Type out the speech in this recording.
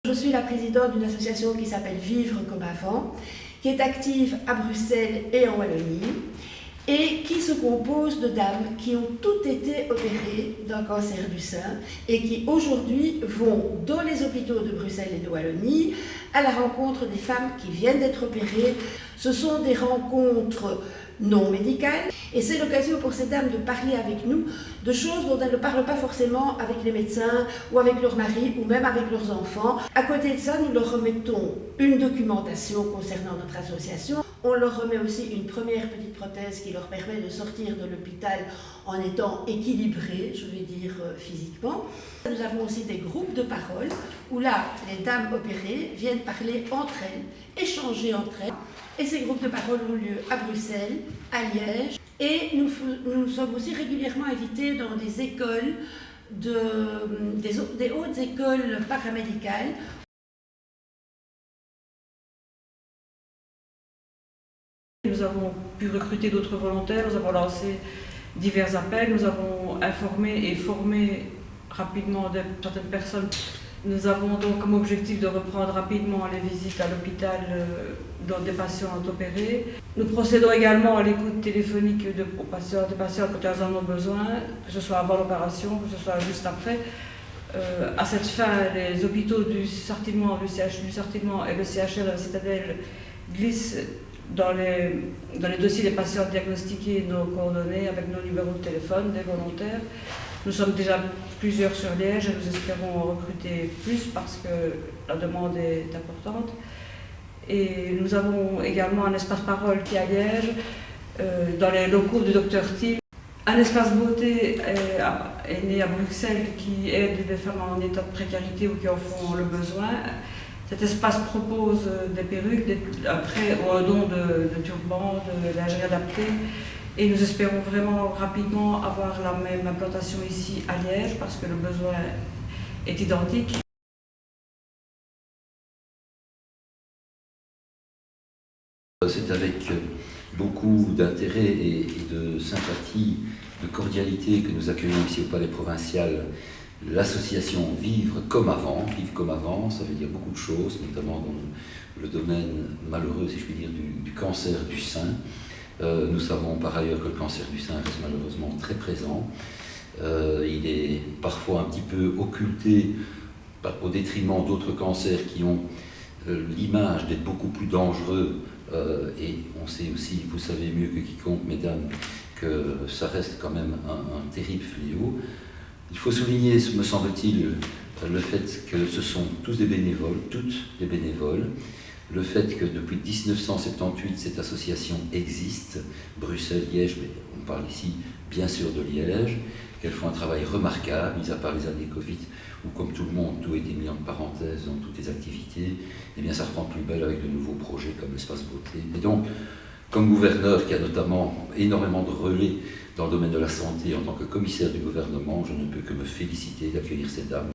Je suis la présidente d'une association qui s'appelle Vivre comme avant, qui est active à Bruxelles et en Wallonie, et qui se compose de dames qui ont toutes été opérées d'un cancer du sein et qui aujourd'hui vont dans les hôpitaux de Bruxelles et de Wallonie à la rencontre des femmes qui viennent d'être opérées. Ce sont des rencontres non médicales et c'est l'occasion pour ces dames de parler avec nous de choses dont elles ne parlent pas forcément avec les médecins ou avec leur mari ou même avec leurs enfants. À côté de ça, nous leur remettons une documentation concernant notre association. On leur remet aussi une première petite prothèse qui leur permet de sortir de l'hôpital en étant équilibrés, je vais dire physiquement. Nous avons aussi des groupes de parole où là, les dames opérées viennent parler entre elles, échanger entre elles. Et ces groupes de parole ont lieu à Bruxelles, à Liège. Et nous sommes aussi régulièrement invités dans des écoles, des hautes écoles paramédicales. Nous avons pu recruter d'autres volontaires, nous avons lancé divers appels, nous avons informé et formé rapidement certaines personnes. Nous avons donc comme objectif de reprendre rapidement les visites à l'hôpital dans des patients opérés. Nous procédons également à l'écoute téléphonique des patients quand ils en ont besoin, que ce soit avant l'opération, que ce soit juste après. À cette fin, les hôpitaux du Sartiment, le CHU du Sartiment et le CHR de la Citadelle glissent dans les dossiers des patients diagnostiqués nos coordonnées avec nos numéros de téléphone des volontaires. Nous sommes déjà plusieurs sur Liège et nous espérons en recruter plus parce que la demande est importante. Et nous avons également un espace parole qui est à Liège, dans les locaux du Dr Thiel. Un espace beauté est né à Bruxelles qui aide les femmes en état de précarité ou qui en font le besoin. Cet espace propose des perruques, un prêt ou un don de turbans, de lingerie adaptée. Et nous espérons vraiment rapidement avoir la même implantation ici à Liège parce que le besoin est identique. C'est avec beaucoup d'intérêt et de sympathie, de cordialité que nous accueillons ici au Palais Provincial l'association Vivre comme avant. Vivre comme avant, ça veut dire beaucoup de choses, notamment dans le domaine malheureux, si je puis dire, du cancer du sein. Nous savons par ailleurs que le cancer du sein reste malheureusement très présent. Il est parfois un petit peu occulté au détriment d'autres cancers qui ont l'image d'être beaucoup plus dangereux. Et on sait aussi, vous savez mieux que quiconque, mesdames, que ça reste quand même un terrible fléau. Il faut souligner, me semble-t-il, le fait que ce sont tous des bénévoles, toutes des bénévoles. Le fait que depuis 1978, cette association existe, Bruxelles, Liège, mais on parle ici bien sûr de Liège, qu'elles font un travail remarquable, mis à part les années Covid, où comme tout le monde, tout a été mis en parenthèse dans toutes les activités, et bien ça reprend plus belle avec de nouveaux projets comme l'espace beauté. Et donc, comme gouverneur qui a notamment énormément de relais dans le domaine de la santé en tant que commissaire du gouvernement, je ne peux que me féliciter d'accueillir ces dames